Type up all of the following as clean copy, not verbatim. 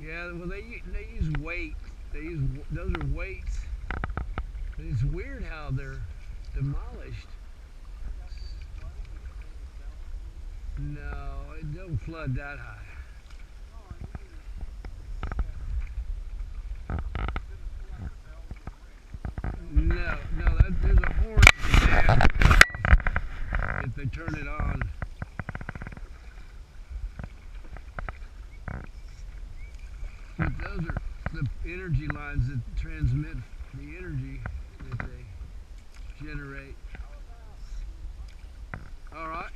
Yeah, well they use weight. Those are weights. It's weird how they're demolished. No, it don't flood that high. No, no, there's a horn dam if they turn it on. But those are the energy lines that transmit the energy that they generate. All right.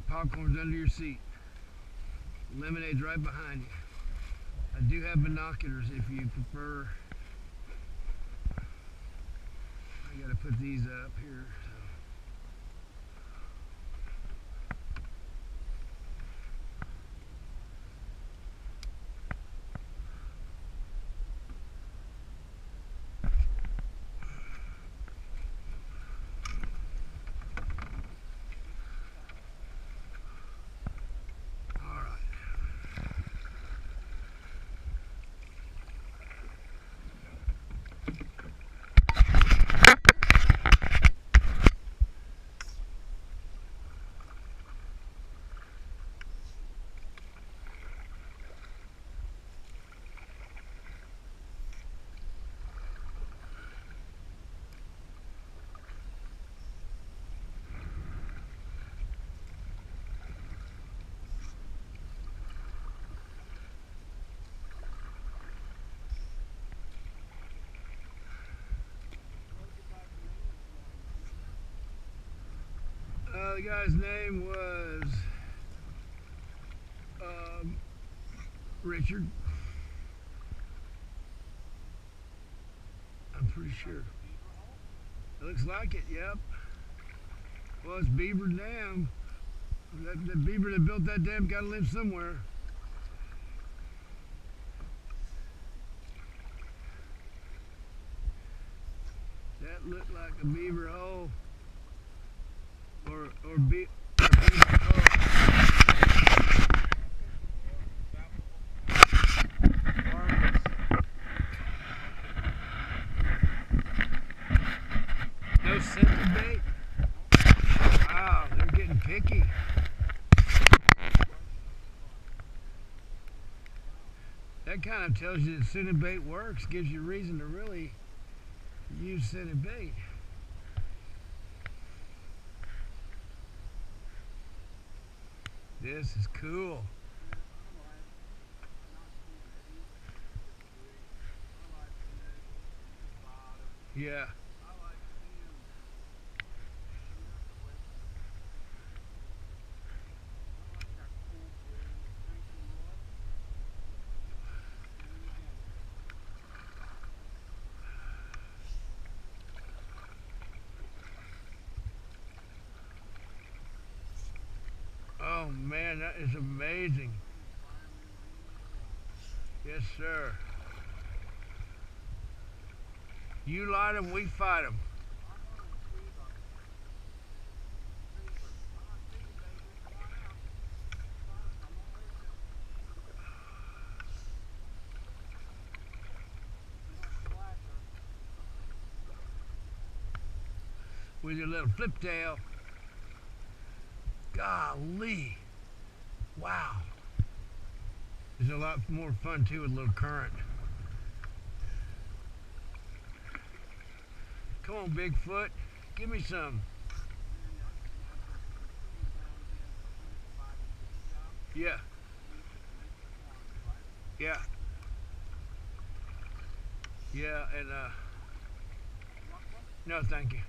Popcorn's under your seat. Lemonade's right behind you. I do have binoculars if you prefer. I gotta put these up here. All right. The guy's name was um, Richard. I'm pretty sure. It looks like it. Yep. Well, it's Beaver Dam. That beaver that built that dam got to live somewhere. That looked like a beaver hole, or beaver hole. No scented bait. Wow, they're getting picky. That kind of tells you that scented bait works, gives you reason to really use scented bait. This is cool. Yeah. Oh man, that is amazing. Yes, sir. You light them, we fight them. With your little flip tail. Golly. Wow. There's a lot more fun too with a little current. Come on, Bigfoot. Give me some. Yeah. Yeah. Yeah, and no, thank you.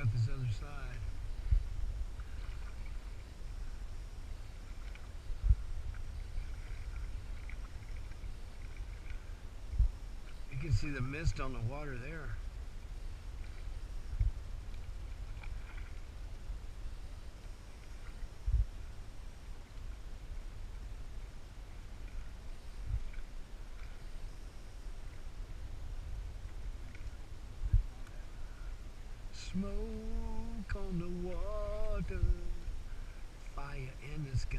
out this other side. You can see the mist on the water there. Smoke on the water, fire in the sky.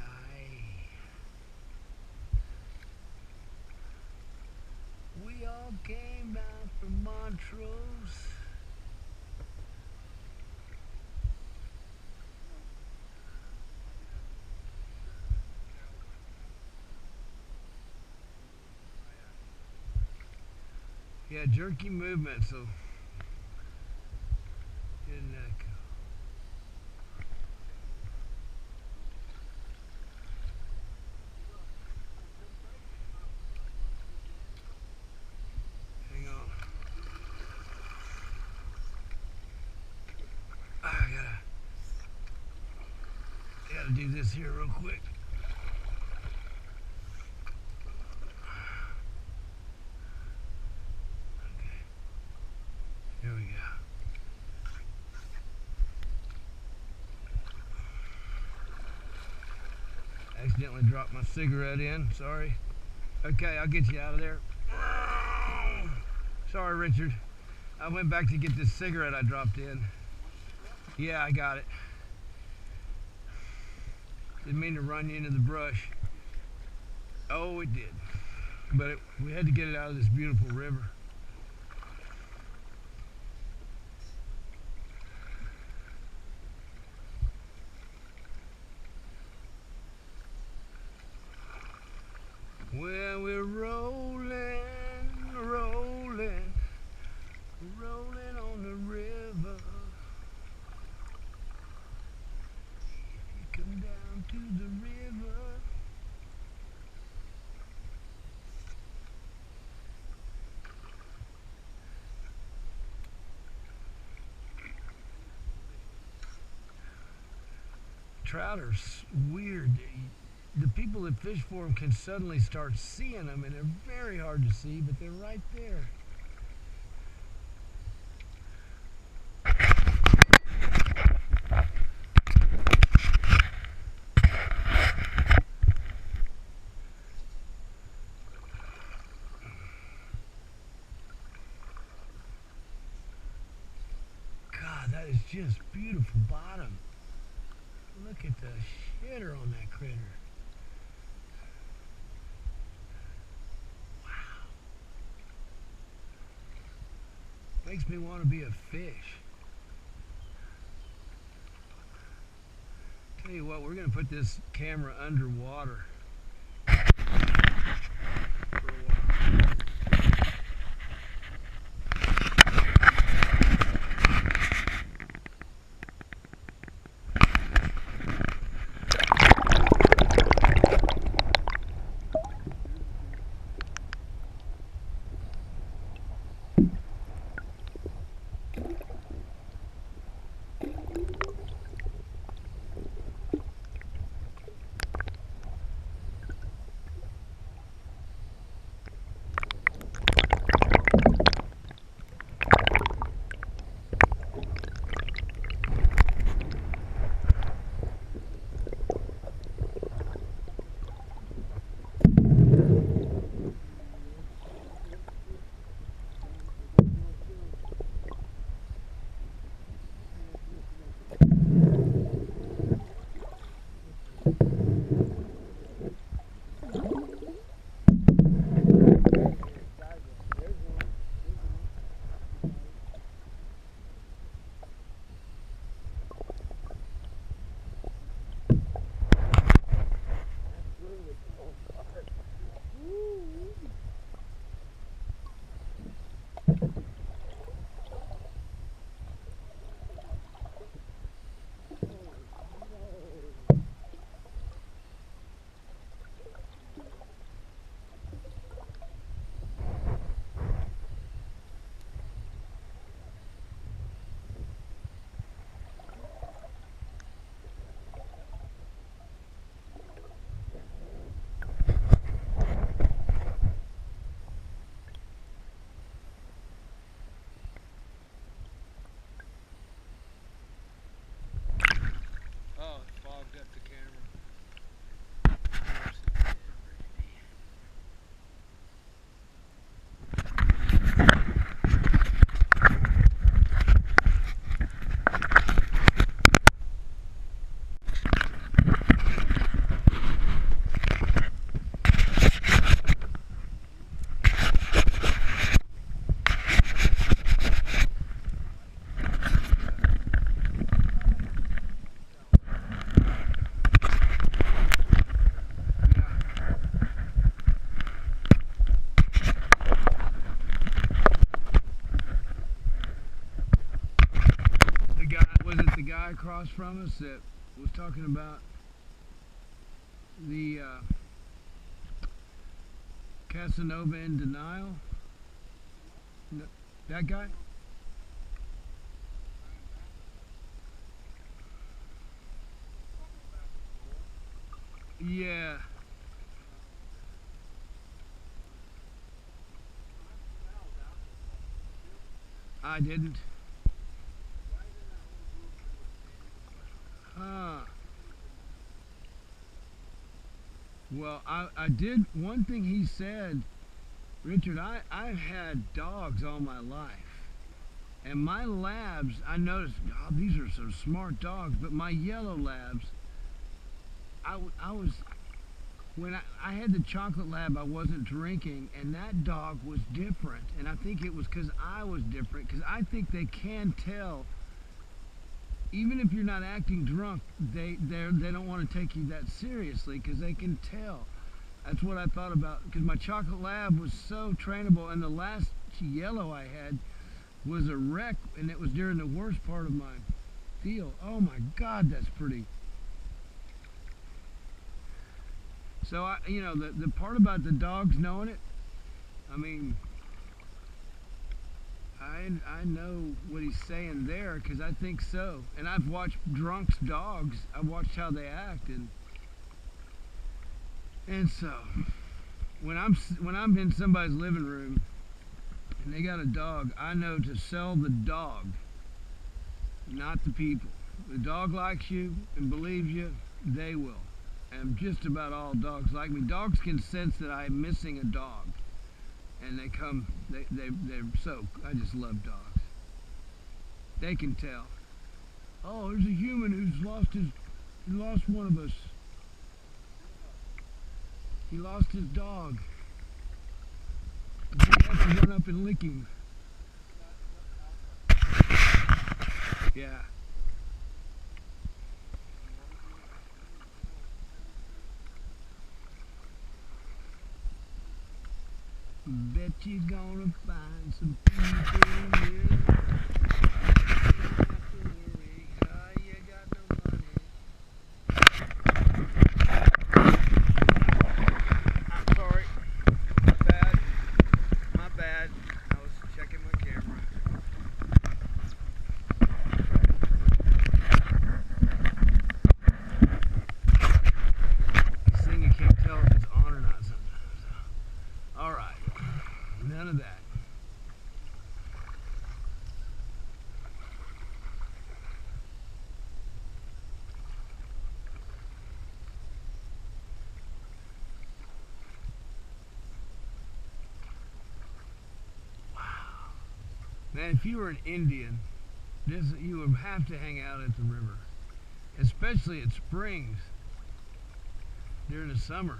We all came down from Montrose. Yeah, jerky movement, so in hang on. I gotta do this here real quick. Okay. Here we go. Accidentally dropped my cigarette in, sorry. Okay, I'll get you out of there. Sorry, Richard. I went back to get this cigarette I dropped in. Yeah, I got it. Didn't mean to run you into the brush. Oh, it did. But we had to get it out of this beautiful river. Well, we're rolling, rolling, rolling on the river. If you come down to the river, trout are weird. The people that fish for them can suddenly start seeing them, and they're very hard to see, but they're right there. God, that is just beautiful bottom. Look at the shitter on that critter. Makes me want to be a fish. Tell you what, we're going to put this camera underwater for a while. across from us that was talking about the Casanova in denial? No, that guy? Yeah, I didn't. Huh. Well, I did. One thing he said, Richard, I've had dogs all my life. And my labs, I noticed, oh, these are some smart dogs, but my yellow labs, I was, when I had the chocolate lab, I wasn't drinking, and that dog was different. And I think it was because I was different, because I think they can tell, even if you're not acting drunk, they don't want to take you that seriously, because they can tell. That's what I thought about, because my chocolate lab was so trainable, and the last yellow I had was a wreck, and it was during the worst part of my deal. Oh my God, that's pretty. So the part about the dogs knowing it, I mean, I know what he's saying there because I think so. And I've watched drunks' dogs. I've watched how they act, and so when I'm in somebody's living room and they got a dog, I know to sell the dog, not the people. The dog likes you and believes you, they will. And just about all dogs like me. Dogs can sense that I'm missing a dog, and they come. They're so. I just love dogs. They can tell. Oh, there's a human who's he lost one of us. He lost his dog. We have to run up and lick him. Yeah. Bet you're gonna find some people here. You got no money. I'm sorry. My bad. I was checking my camera. This thing you can't tell if it's on or not sometimes. Alright. None of that. Man, if you were an Indian, you would have to hang out at the river, especially at springs during the summer.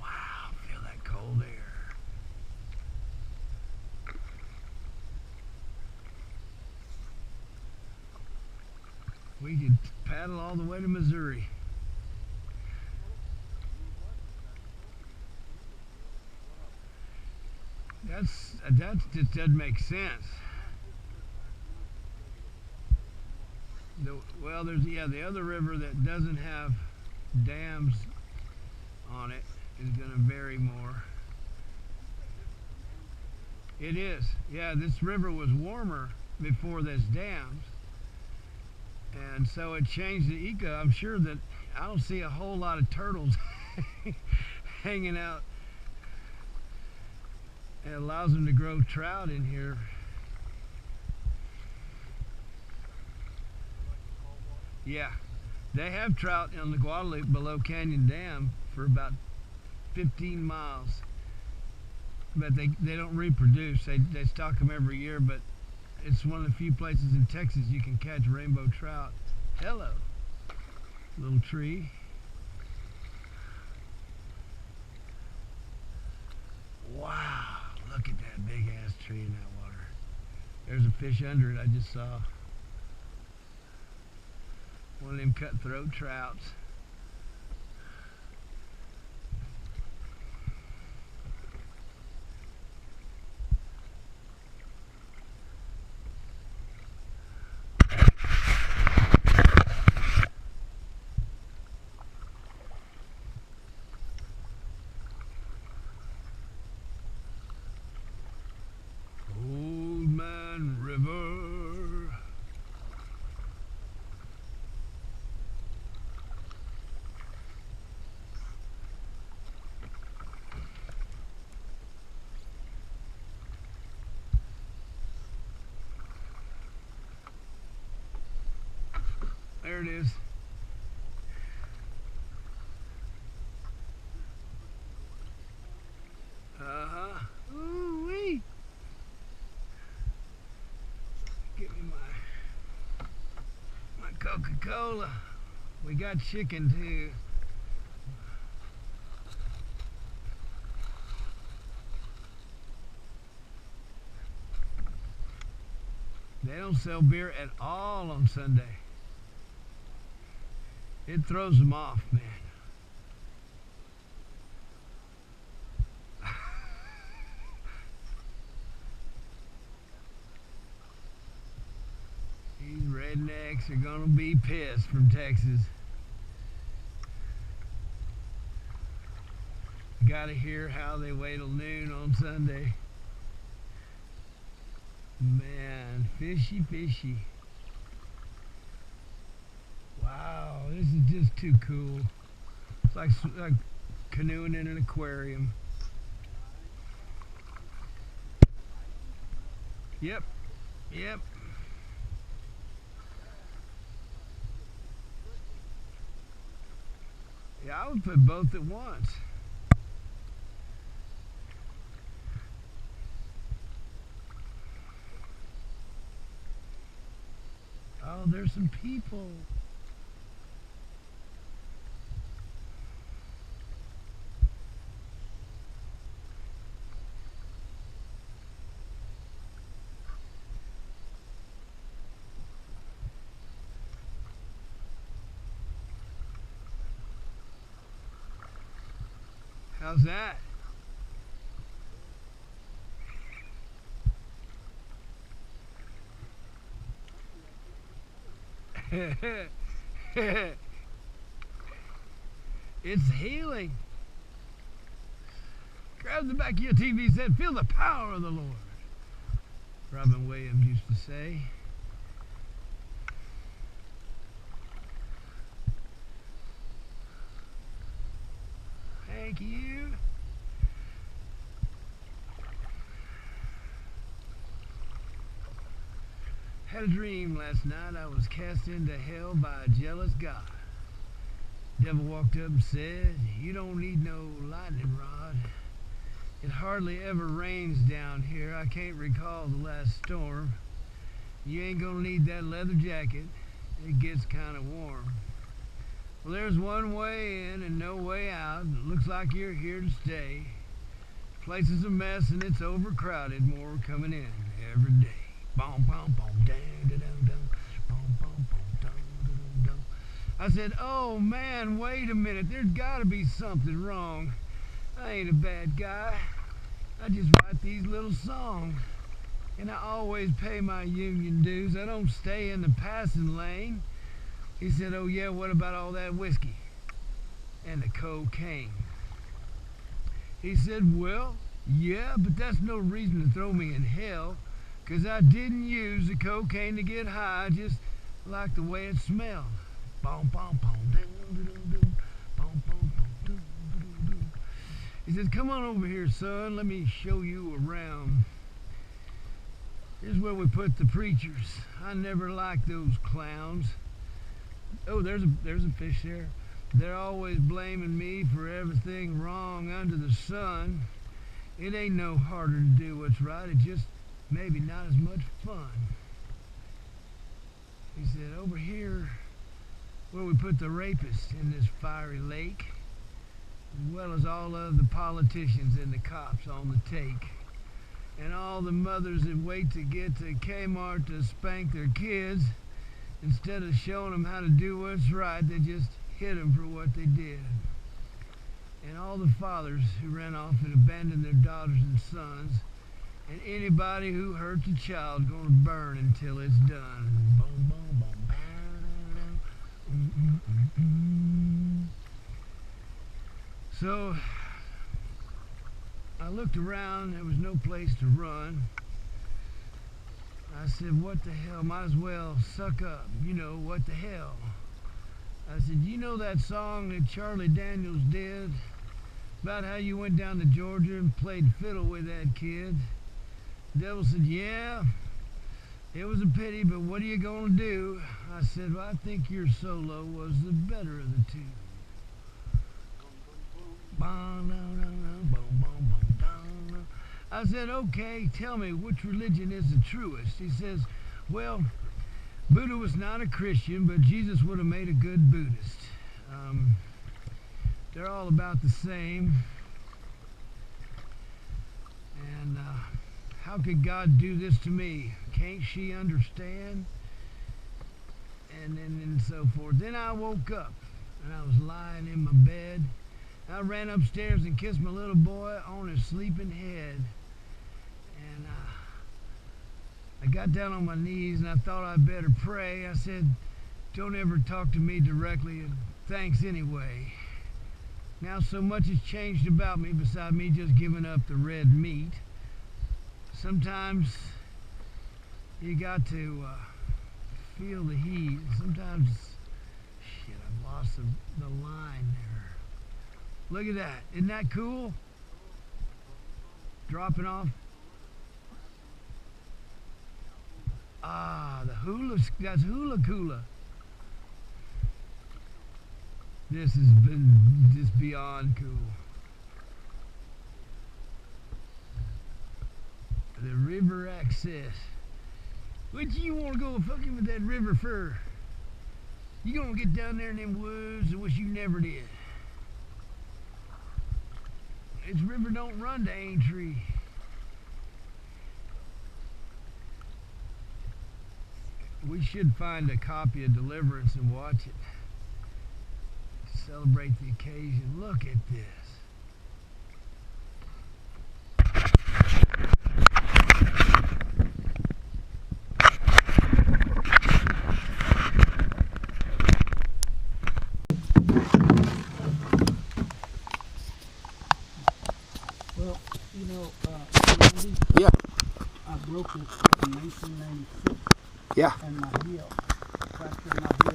Wow, feel that cold air. We could paddle all the way to Missouri. That just doesn't make sense. Well, there's the other river that doesn't have dams on it is going to vary more. It is. Yeah, this river was warmer before there's dams, and so it changed the eco. I'm sure that I don't see a whole lot of turtles hanging out. It allows them to grow trout in here. Yeah, they have trout on the Guadalupe below Canyon Dam for about 15 miles, but they don't reproduce. They stock them every year, but it's one of the few places in Texas you can catch rainbow trout. Hello, little tree. Wow, look at that big ass tree in that water. There's a fish under it I just saw. One of them cutthroat trouts. Old Man River. There it is. Uh-huh. Ooh-wee. Give me my Coca-Cola. We got chicken too. They don't sell beer at all on Sunday. It throws them off, man. These rednecks are gonna be pissed from Texas. Gotta hear how they wait till noon on Sunday. Man, fishy, fishy. Wow, this is just too cool. It's like canoeing in an aquarium. Yep, yep. Yeah, I would put both at once. Oh, there's some people. How's that? It's healing. Grab the back of your TV set, feel the power of the Lord. Robin Williams used to say. Thank you. Had a dream last night. I was cast into hell by a jealous God. Devil walked up and said, "You don't need no lightning rod. It hardly ever rains down here. I can't recall the last storm. You ain't gonna need that leather jacket. It gets kind of warm. Well, there's one way in and no way out. It looks like you're here to stay. The place is a mess and it's overcrowded. More coming in every day. Boom, boom, boom, dang, dang, dang, boom, boom, boom, dang, dang, dang." I said, "Oh man, wait a minute. There's got to be something wrong. I ain't a bad guy. I just write these little songs. And I always pay my union dues. I don't stay in the passing lane." He said, "Oh yeah, what about all that whiskey and the cocaine?" He said, "Well, yeah, but that's no reason to throw me in hell, 'cause I didn't use the cocaine to get high. I just like the way it smelled." Boom, boom, boom, ding, ding, ding, boom, boom, boom, ding, ding, ding. He says, "Come on over here, son. Let me show you around. Here's where we put the preachers. I never liked those clowns. Oh, there's a fish there. They're always blaming me for everything wrong under the sun. It ain't no harder to do what's right. It's just maybe not as much fun." He said, "Over here where we put the rapists in this fiery lake, as well as all of the politicians and the cops on the take. And all the mothers that wait to get to Kmart to spank their kids, instead of showing them how to do what's right, they just hit them for what they did. And all the fathers who ran off and abandoned their daughters and sons, and anybody who hurts a child gonna burn until it's done. Boom, boom, boom, boom. So I looked around, there was no place to run. I said, what the hell, might as well suck up, what the hell. I said, you know that song that Charlie Daniels did about how you went down to Georgia and played fiddle with that kid? The devil said, yeah, it was a pity, but what are you going to do? I said, well, I think your solo was the better of the two. I said, okay, tell me, which religion is the truest? He says, well, Buddha was not a Christian, but Jesus would have made a good Buddhist. They're all about the same. And how could God do this to me? Can't she understand? And so forth. Then I woke up, and I was lying in my bed. I ran upstairs and kissed my little boy on his sleeping head. And I got down on my knees, and I thought I'd better pray. I said, don't ever talk to me directly, and thanks anyway. Now so much has changed about me beside me just giving up the red meat. Sometimes you got to feel the heat. Sometimes, shit, I've lost the line there. Look at that. Isn't that cool? Dropping off. Ah, that's hula coola. This has been just beyond cool. The river access. What you want to go fucking with that river for? You gonna get down there in them woods and wish you never did. This river don't run to Aintree. We should find a copy of Deliverance and watch it to celebrate the occasion. Look at this. Well, Randy, Yeah. I broke it in 1996. Yeah. And my heel, fractured my heel.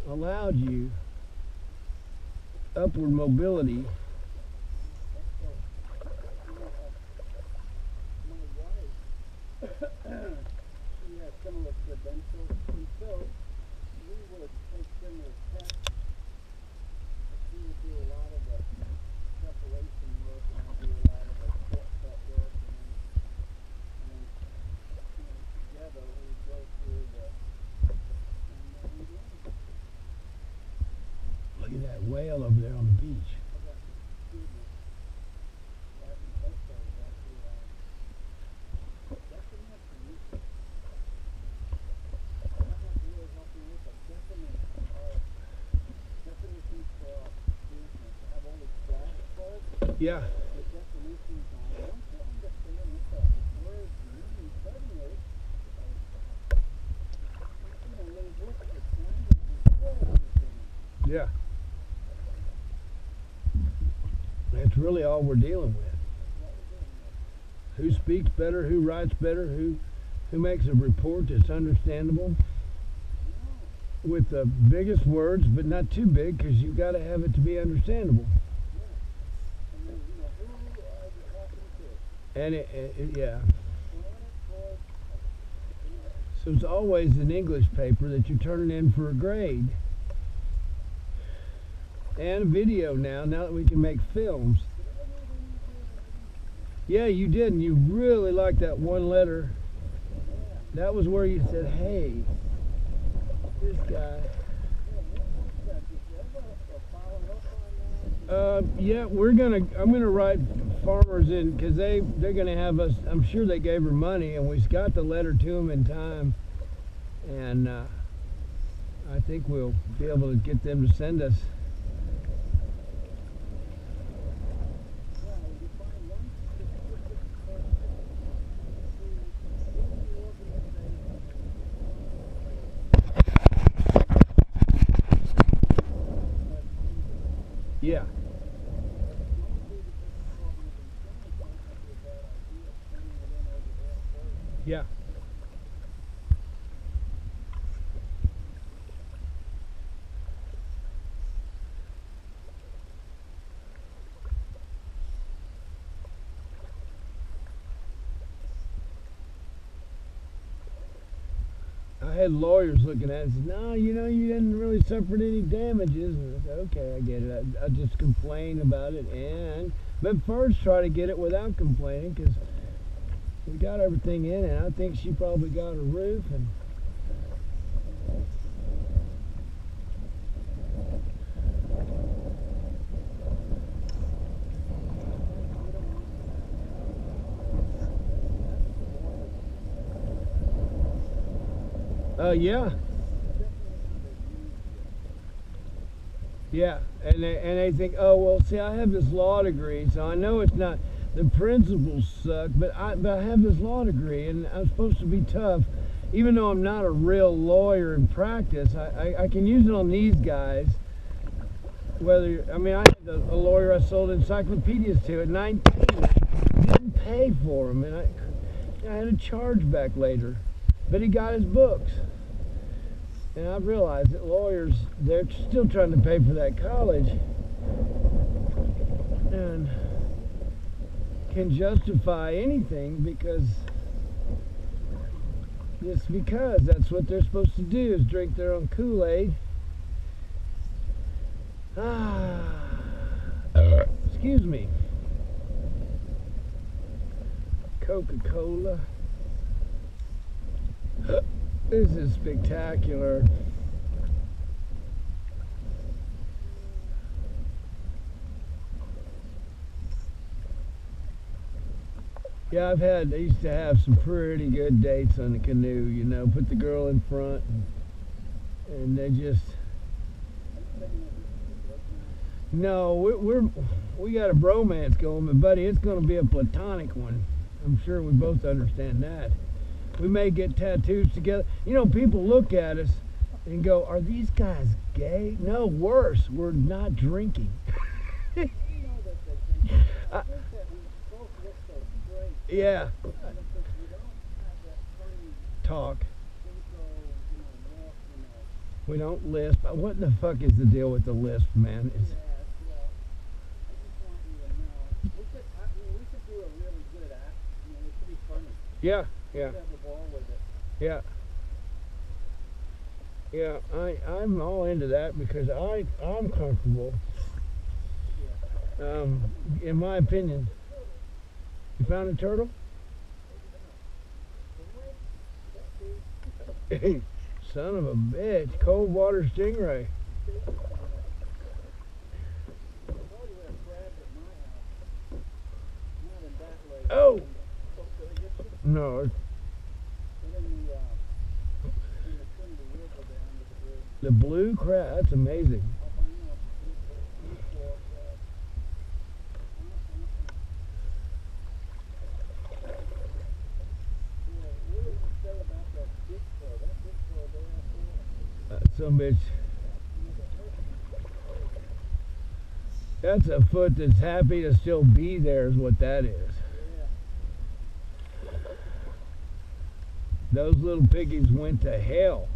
Allowed you upward mobility. She has similar credentials, and so we would take similar tests. She would do a lot of the preparation work, and I do a lot of the shortcut work, and then together we go through the. Look at that whale over there on the beach. Yeah. Yeah. That's really all we're dealing with. Who speaks better, who writes better, who makes a report that's understandable with the biggest words, but not too big, because you've got to have it to be understandable. And yeah. there's always an English paper that you're turning in for a grade. And a video now that we can make films. Yeah, you did, and you really liked that one letter. That was where you said, hey, this guy. Yeah, I'm gonna write farmers in, because they're gonna have us. I'm sure they gave her money, and we got the letter to them in time, and I think we'll be able to get them to send us. Yeah. Yeah. I had lawyers looking at it and said, no, you didn't really suffer any damages. And I said, okay, I get it. I just complain about it. But first try to get it without complaining, because we got everything in, and I think she probably got a roof. And yeah. Yeah, and they think, oh, well, see, I have this law degree, so I know it's not, the principles suck, but I have this law degree, and I'm supposed to be tough. Even though I'm not a real lawyer in practice, I can use it on these guys. I had a lawyer I sold encyclopedias to at 19, didn't pay for them, and I had a charge back later, but he got his books. And I've realized that lawyers, they're still trying to pay for that college and can justify anything because that's what they're supposed to do, is drink their own Kool-Aid. Excuse me. Coca-Cola. This is spectacular. Yeah, I used to have some pretty good dates on the Canoe, put the girl in front and they just, no, we got a bromance going, but buddy, it's going to be a platonic one. I'm sure we both understand that. We may get tattoos together. People look at us and go, are these guys gay? No, worse, we're not drinking. Yeah. Talk. We don't lisp. What the fuck is the deal with the lisp, man? Yeah, yeah. Yeah. Yeah, I'm all into that because I'm comfortable. In my opinion. You found a turtle? Son of a bitch, cold water stingray. Oh! No. The blue crab, that's amazing. Some bitch. That's a foot that's happy to still be there, is what that is. Those little piggies went to hell.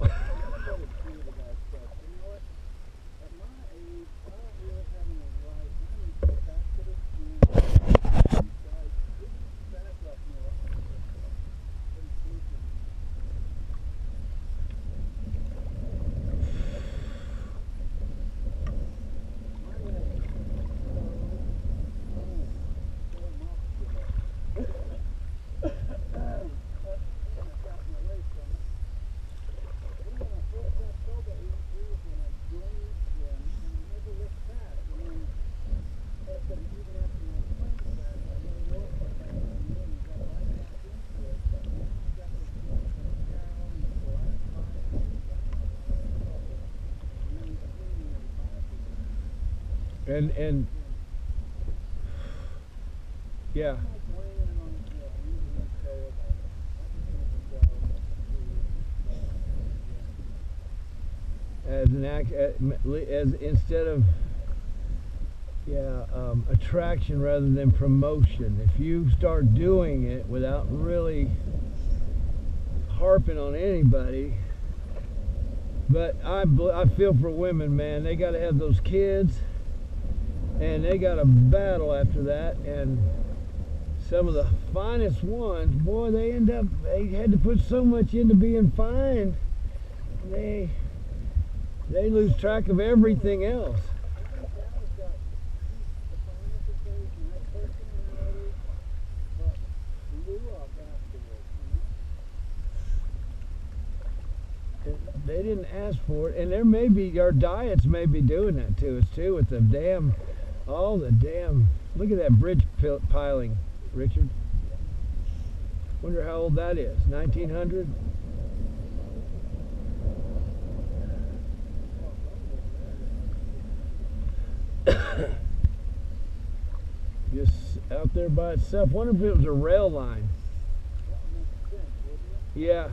And yeah. As an act, as instead of attraction rather than promotion. If you start doing it without really harping on anybody, but I feel for women, man. They got to have those kids, and they got to battle after that. And some of the finest ones, boy, they had to put so much into being fine. They lose track of everything else. They didn't ask for it, and there may be, our diets may be doing that to us too, with all the damn, look at that bridge piling, Richard. Wonder how old that is, 1900? Just out there by itself. Wonder if it was a rail line. Yeah.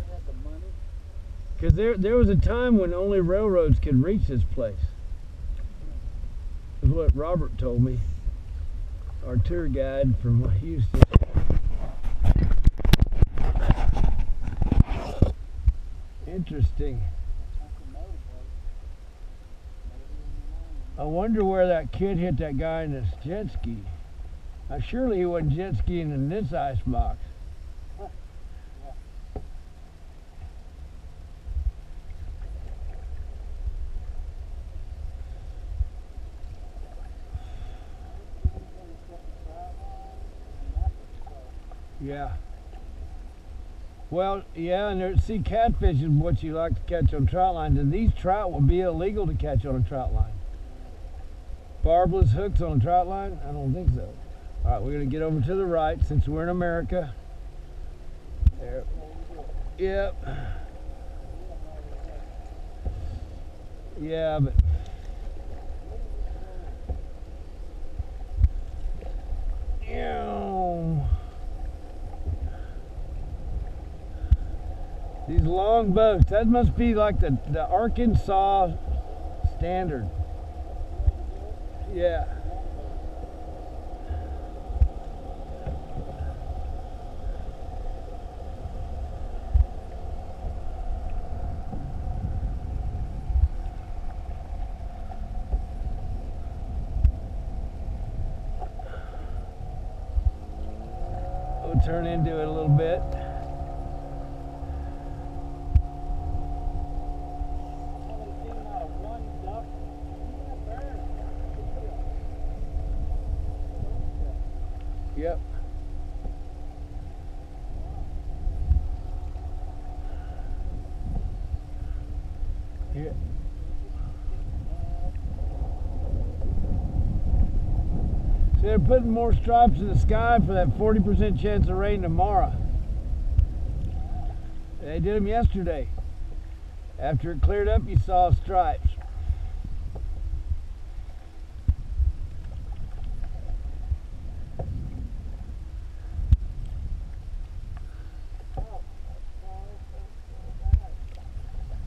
Because there was a time when only railroads could reach this place. Is what Robert told me, our tour guide from Houston. Interesting. I wonder where that kid hit that guy in this jet ski. Now, surely he wasn't jet skiing in this ice box. Yeah. Well, yeah, and see, catfish is what you like to catch on trout lines, and these trout will be illegal to catch on a trout line. Barbless hooks on a trout line? I don't think so. All right, we're going to get over to the right since we're in America. There. Yep. Yeah, but these long boats, that must be like the Arkansas standard. Yeah. We'll turn into it a little bit. Yep. Yeah. So they're putting more stripes in the sky for that 40% chance of rain tomorrow. They did them yesterday. After it cleared up, you saw stripes.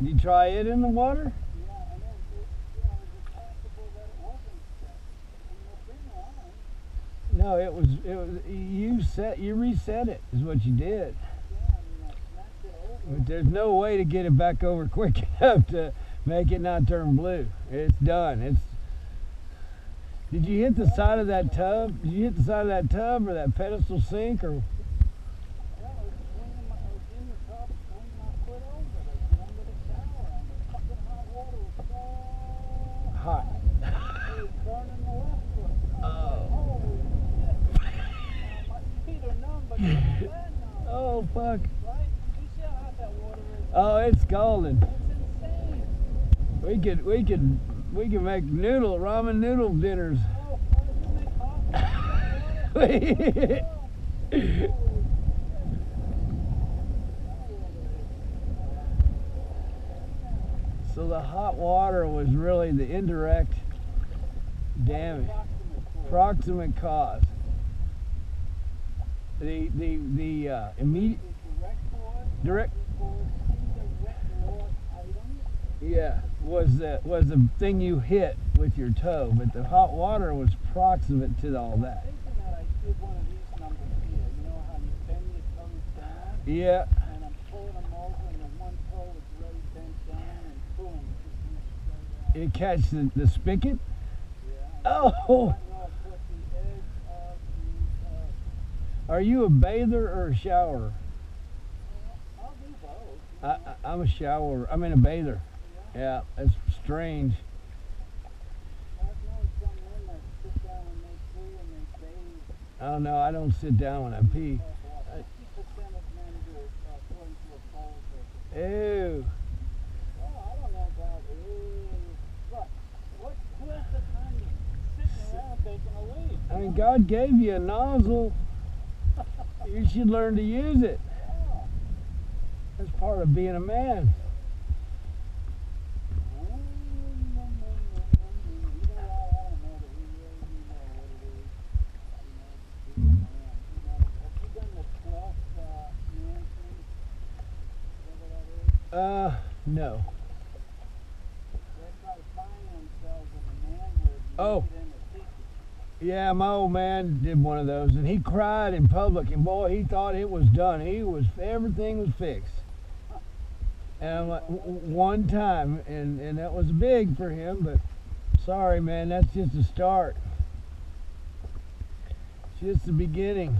Did you try it in the water? No, it was you reset it is what you did. But there's no way to get it back over quick enough to make it not turn blue. It's done. Did you hit the side of that tub? Did you hit the side of that tub or that pedestal sink or? Hot. Oh fuck. Oh, it's scalding. We could make ramen noodle dinners. So the hot water was really the indirect Damage. Proximate cause. The immediate direct. Yeah, was the thing you hit with your toe, but the hot water was proximate to all that. Yeah. And I'm pulling them over, and the one toe is really bent down, and boom, it just It catch the spigot? Yeah. Oh! Are you a bather or a shower? I'll do both. I'm a shower. I'm in a bather. Yeah, that's strange. I've known some men that sit down when they pee and they bathe. Oh no, I don't sit down when I pee. 50% of men do it according to a poll. Ew. Oh, I don't know about but who has the time to sit around taking a leak? I mean, God gave you a nozzle. You should learn to use it. Yeah. That's part of being a man. No. Oh. Yeah, my old man did one of those, and he cried in public, and boy, he thought it was done. Everything was fixed. And I'm like, one time, and that was big for him, but sorry, man, that's just a start. It's just the beginning.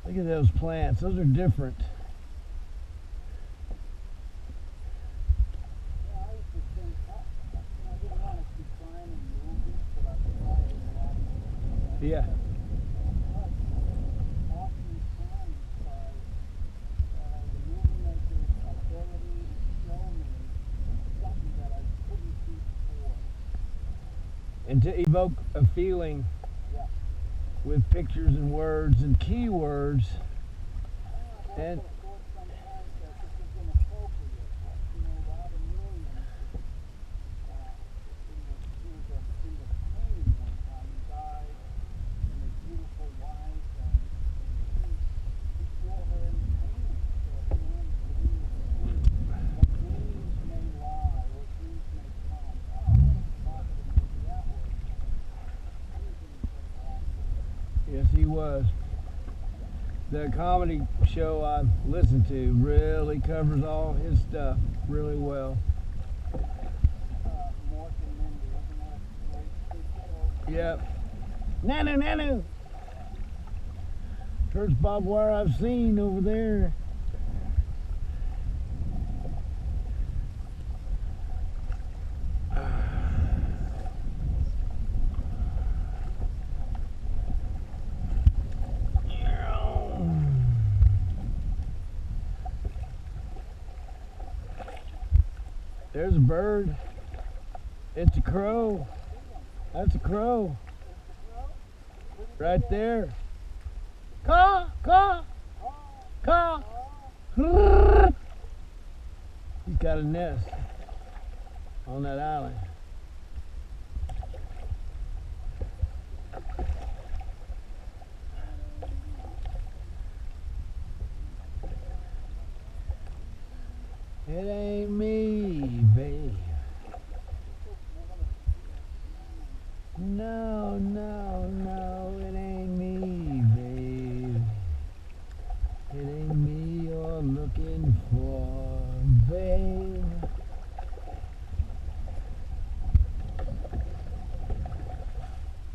Look at those plants. Those are different. Yeah. And to evoke a feeling with pictures and words and keywords. And yes, he was. The comedy show I listened to really covers all his stuff really well. Yep. Nanu! First barbed wire I've seen over there. There's a bird. It's a crow. That's a crow. Right there. Caw, caw, caw. He's got a nest on that island. It ain't me, babe. No, it ain't me, babe. It ain't me you're looking for, babe.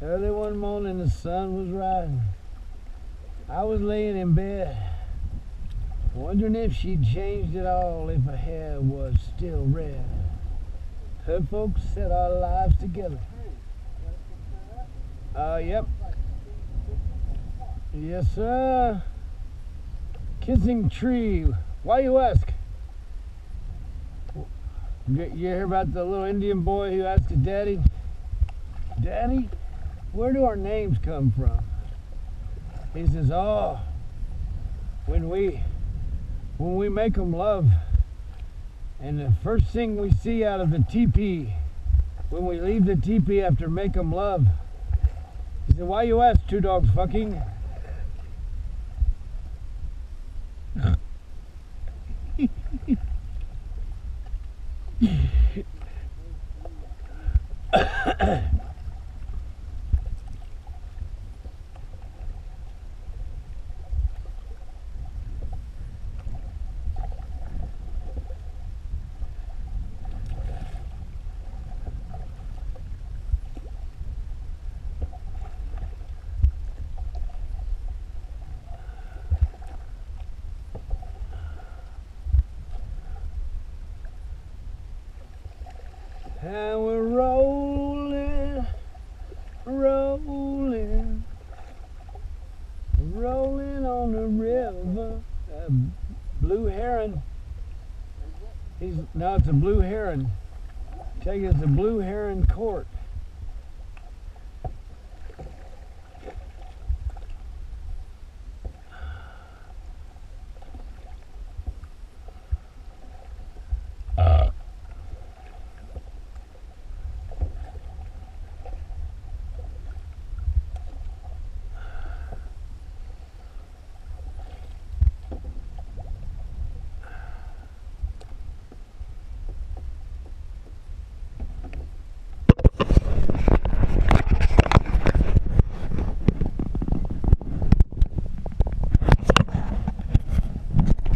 Early one morning the sun was rising. I was laying in bed, wondering if she'd changed at all, if her hair was still red. Her folks set our lives together. Yep. Yes, sir. Kissing tree. Why you ask? You hear about the little Indian boy who asked his daddy, Daddy, where do our names come from? He says, oh, when we make them love, and the first thing we see out of the teepee when we leave the teepee after make 'em love. He said, why you ask, two dogs fucking? And we're rolling, rolling, rolling on the river. Blue heron. No, it's a blue heron. Take us to Blue Heron Court.